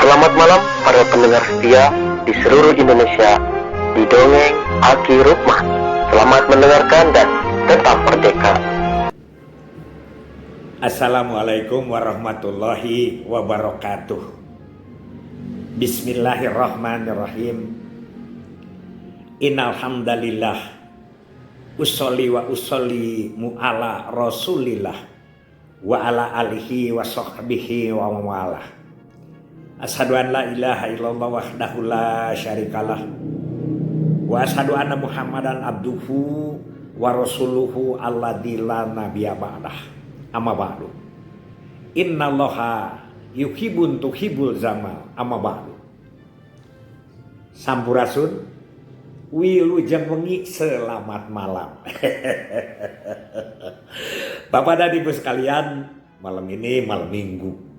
Selamat malam para pendengar setia di seluruh Indonesia di Dongeng Aki Rukman. Selamat mendengarkan dan tetap merdeka. Assalamualaikum warahmatullahi wabarakatuh. Bismillahirrahmanirrahim. Innal hamdalillah usolli wa usolli mu'ala rasulillah wa ala alihi wa sahbihi wa mawalah. Asyhadu an la ilaha illallah wahdahu la syarikalah wa asyhadu anna muhammadan abduhu wa rasuluhu alladzi la nabiyya ba'dah. Amma ba'du. Innallaha yuhibbun tuhibbul zamal. Amma ba'du. Sampurasun wilujeng wengi selamat malam. Bapak dan Ibu sekalian, malam ini malam Minggu.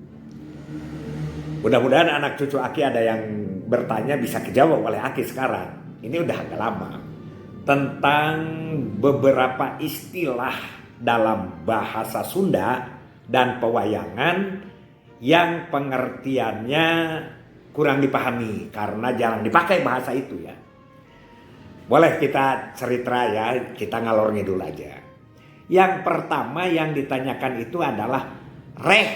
Mudah-mudahan anak cucu Aki ada yang bertanya bisa kejawab oleh Aki sekarang. Ini udah agak lama. Tentang beberapa istilah dalam bahasa Sunda dan pewayangan yang pengertiannya kurang dipahami karena jarang dipakai bahasa itu ya. Boleh kita cerita ya, kita ngalor ngidul aja. Yang pertama yang ditanyakan itu adalah reh,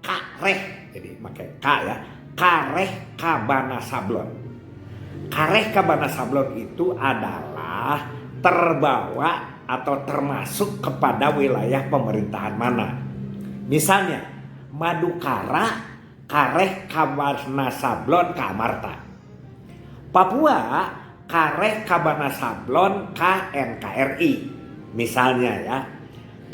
kareh. Jadi pakai K ya, kareh kabana sablon. Kareh kabana sablon itu adalah terbawa atau termasuk kepada wilayah pemerintahan mana. Misalnya Madukara kareh kabana sablon ka Amarta. Papua kareh kabana sablon ka NKRI. Misalnya ya,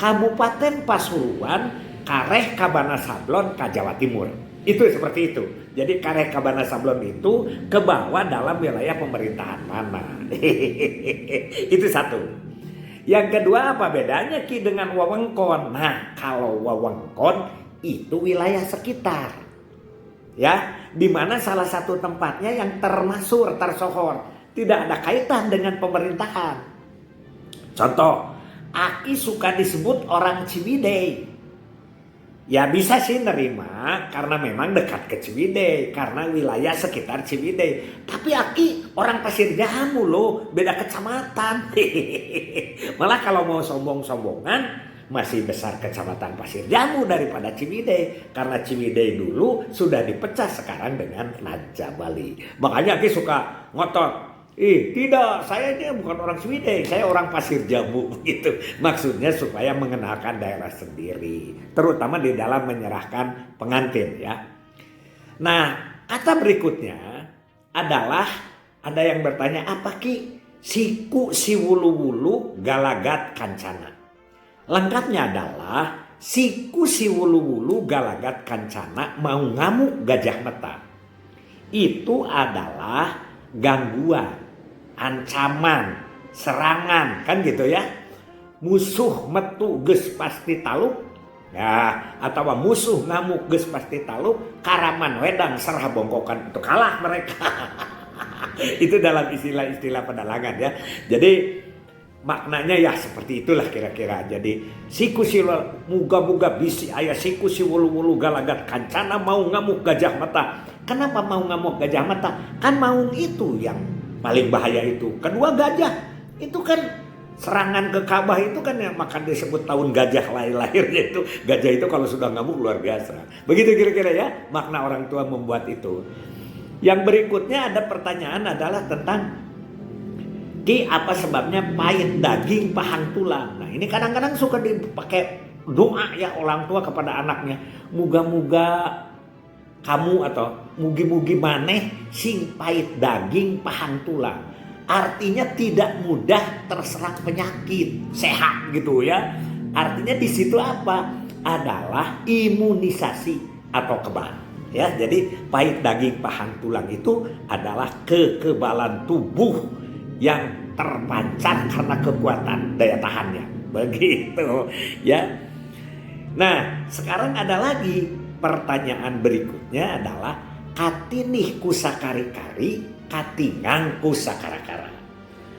Kabupaten Pasuruan kareh kabana sablon ka Jawa Timur. Itu seperti itu. Jadi kareh kabana sablon itu ke bawah dalam wilayah pemerintahan mana. Itu satu. Yang kedua, apa bedanya Ki dengan wewengkon? Nah, kalau wewengkon itu wilayah sekitar. Ya, di mana salah satu tempatnya yang termasuk tersohor, tidak ada kaitan dengan pemerintahan. Contoh, Aki suka disebut orang Ciwidey. Ya bisa sih nerima karena memang dekat ke Ciwidey, karena wilayah sekitar Ciwidey. Tapi Aki orang Pasir Jamu loh, beda kecamatan. Malah kalau mau sombong-sombongan masih besar kecamatan Pasir Jamu daripada Ciwidey. Karena Ciwidey dulu sudah dipecah sekarang dengan Raja Bali. Makanya Aki suka ngotot. Tidak, saya ini bukan orang Ciwidey, saya orang Pasir Jamu begitu. Maksudnya supaya mengenalkan daerah sendiri, terutama di dalam menyerahkan pengantin ya. Nah, kata berikutnya adalah ada yang bertanya, apa Ki siku si wulu-wulu galagat kancana? Lengkapnya adalah siku si wulu-wulu galagat kancana mau ngamuk gajah mata. Itu adalah gangguan, ancaman, serangan, kan gitu ya. Musuh metu geus pasti taluk. Ya, atau musuh ngamuk geus pasti taluk, karaman wedang serah bongkokan, itu kalah mereka. Itu dalam istilah-istilah pedalangan ya. Jadi maknanya ya seperti itulah kira-kira. Jadi siku si muga-muga bisi aya siku si wulu-wulu galagat kancana mau ngamuk gajah mata. Kenapa mau ngamuk gajah mata? Kan maung itu yang paling bahaya itu. Kedua gajah itu kan serangan ke Ka'bah itu kan yang makan disebut tahun gajah lahirnya itu. Gajah itu kalau sudah ngamuk luar biasa. Begitu kira-kira ya makna orang tua membuat itu. Yang berikutnya ada pertanyaan adalah tentang Ki apa sebabnya pahit daging pahang tulang. Nah ini kadang-kadang suka dipakai doa ya orang tua kepada anaknya. Muga-muga kamu atau mugi-mugi maneh sing pahit daging pahang tulang. Artinya tidak mudah terserang penyakit, sehat gitu ya. Artinya di situ apa? Adalah imunisasi atau kebal. Ya, jadi pahit daging pahang tulang itu adalah kekebalan tubuh yang terpancar karena kekuatan daya tahannya. Begitu ya. Nah, sekarang ada lagi pertanyaan berikutnya adalah katinih kusakari-kari, katingang kusakara-kara.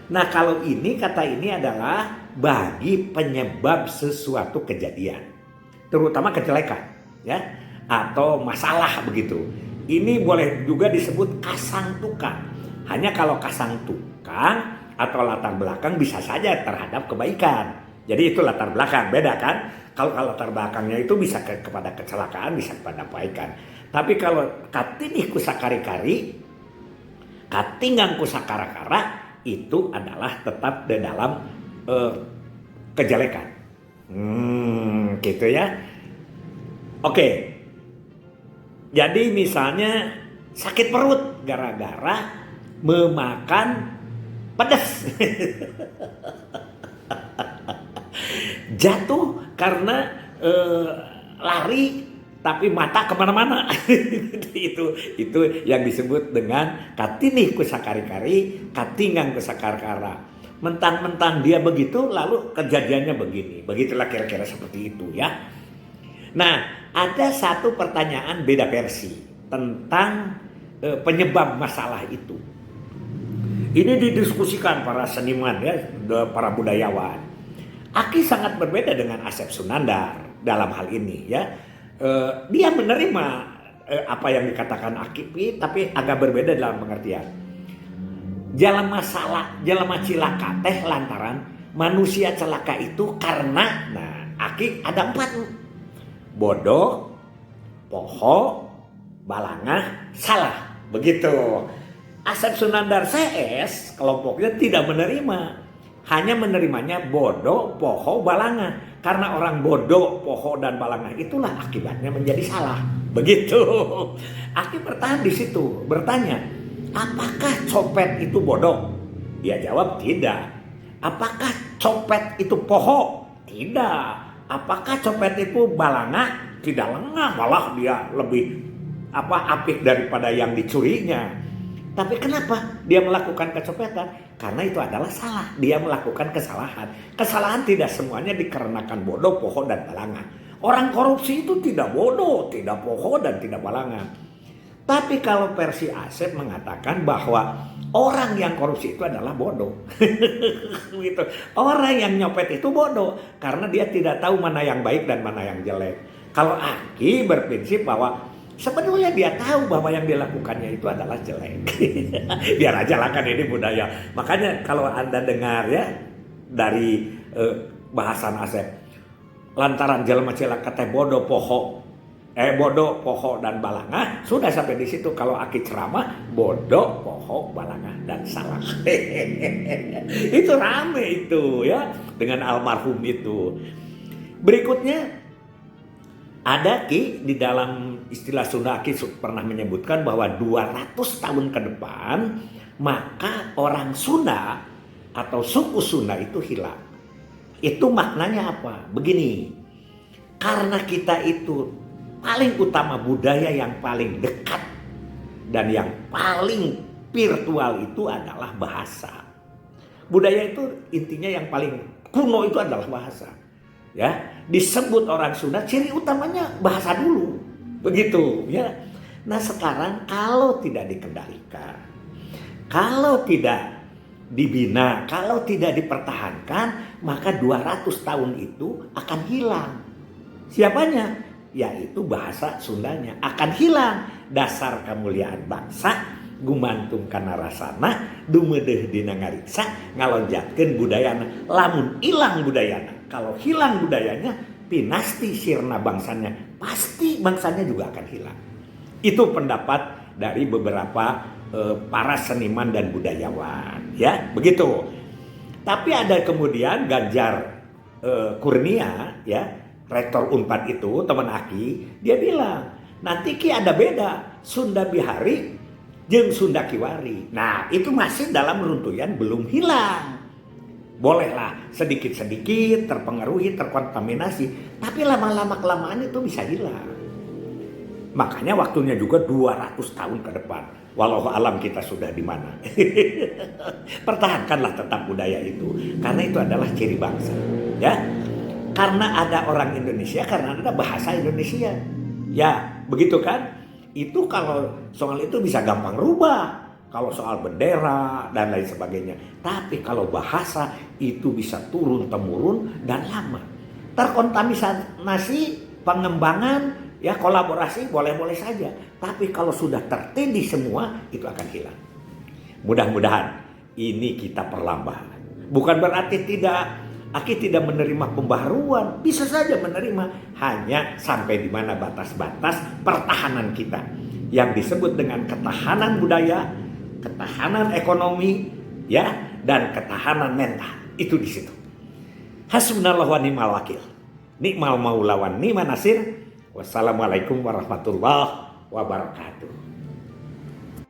Nah kalau ini kata ini adalah bagi penyebab sesuatu kejadian, terutama kejelekan ya atau masalah begitu. Ini boleh juga disebut kasang tukang. Hanya kalau kasang tukang atau latar belakang bisa saja terhadap kebaikan. Jadi itu latar belakang, beda kan? Kalau latar belakangnya itu bisa kepada kecelakaan, bisa kepada kebaikan. Tapi kalau katinih kusakari-kari, katinggang kusakara-kara, itu adalah tetap di dalam kejelekan. Gitu ya. Oke. Jadi misalnya sakit perut gara-gara memakan pedas. Jatuh karena lari tapi mata kemana-mana. itu yang disebut dengan katinih kusakari-kari, katinggang kusakara. Mentan-mentan dia begitu, lalu kejadiannya begini. Begitulah kira-kira seperti itu ya. Nah, ada satu pertanyaan beda versi tentang penyebab masalah itu. Ini didiskusikan para seniman ya, para budayawan. Aki sangat berbeda dengan Asep Sunandar dalam hal ini ya. Dia menerima apa yang dikatakan Aki, tapi agak berbeda dalam pengertian. Jalma cilaka teh lantaran manusia celaka itu karena, Aki ada 4. Bodoh, poho, balangah, salah. Begitu. Asep Sunandar CS kelompoknya tidak menerima. Hanya menerimanya bodoh, poho, balangah. Karena orang bodoh, poho, dan balangah itulah akibatnya menjadi salah. Begitu. Aki bertahan di situ, bertanya, apakah copet itu bodoh? Dia jawab tidak. Apakah copet itu poho? Tidak. Apakah copet itu balangah? Tidak lengah, malah dia lebih apik daripada yang dicurinya. Tapi kenapa dia melakukan kecopetan? Karena itu adalah salah. Dia melakukan kesalahan. Kesalahan tidak semuanya dikarenakan bodoh, poho, dan balangah. Orang korupsi itu tidak bodoh, tidak poho, dan tidak balangah. Tapi kalau versi Asep mengatakan bahwa orang yang korupsi itu adalah bodoh. Gitu. Orang yang nyopet itu bodoh karena dia tidak tahu mana yang baik dan mana yang jelek. Kalau Aki berprinsip bahwa sebetulnya dia tahu bahwa yang dilakukannya itu adalah jelek. Biar aja lah, kan ini budaya. Makanya kalau Anda dengar ya dari bahasan Asep, lantaran jelema cilaka teh bodoh, poho, dan balangah, sudah sampai di situ. Kalau Aki ceramah, bodoh, poho, balangah, dan salah. Itu rame itu ya, dengan almarhum itu. Berikutnya ada Ki, di dalam istilah Sunda, Ki pernah menyebutkan bahwa 200 tahun ke depan maka orang Sunda atau suku Sunda itu hilang. Itu maknanya apa? Begini, karena kita itu paling utama budaya yang paling dekat dan yang paling virtual itu adalah bahasa. Budaya itu intinya yang paling kuno itu adalah bahasa. Ya, disebut orang Sunda ciri utamanya bahasa dulu. Begitu, ya. Nah, sekarang kalau tidak dikendalikan, kalau tidak dibina, kalau tidak dipertahankan, maka 200 tahun itu akan hilang. Siapanya? Yaitu bahasa Sundanya akan hilang. Dasar kemuliaan bangsa gumantung kana rasana dumedeh dina ngariksa ngalonjatkeun budayana. Lamun ilang budayana, kalau hilang budayanya, pinasti sirna bangsanya, pasti bangsanya juga akan hilang. Itu pendapat dari beberapa para seniman dan budayawan, ya, begitu. Tapi ada kemudian Ganjar Kurnia, ya, rektor Unpad itu, teman Aki, dia bilang, nanti Ki ada beda Sunda Bihari jeung Sunda Kiwari. Nah, itu masih dalam runtuyan, belum hilang. Bolehlah sedikit-sedikit terpengaruhi, terkontaminasi, tapi lama-lama kelamaan itu bisa hilang. Makanya waktunya juga 200 tahun ke depan. Walau alam kita sudah di mana. Pertahankanlah tetap budaya itu, karena itu adalah ciri bangsa, ya. Karena ada orang Indonesia, karena ada bahasa Indonesia. Ya, begitu kan? Itu kalau soal itu bisa gampang rubah. Kalau soal bendera dan lain sebagainya. Tapi kalau bahasa itu bisa turun-temurun dan lama. Terkontaminasi pengembangan Ya kolaborasi boleh-boleh saja. Tapi kalau sudah tertindih semua, itu akan hilang. Mudah-mudahan ini kita perlambat. Bukan berarti Aki tidak menerima pembaharuan. Bisa saja menerima. Hanya sampai di mana batas-batas pertahanan kita. Yang disebut dengan ketahanan budaya, ketahanan ekonomi, ya, dan ketahanan mental. Itu di situ. Hasbunallahu wa ni'mal wakil. Ni'mal maula wa ni'man nasir. Wassalamualaikum warahmatullahi wabarakatuh.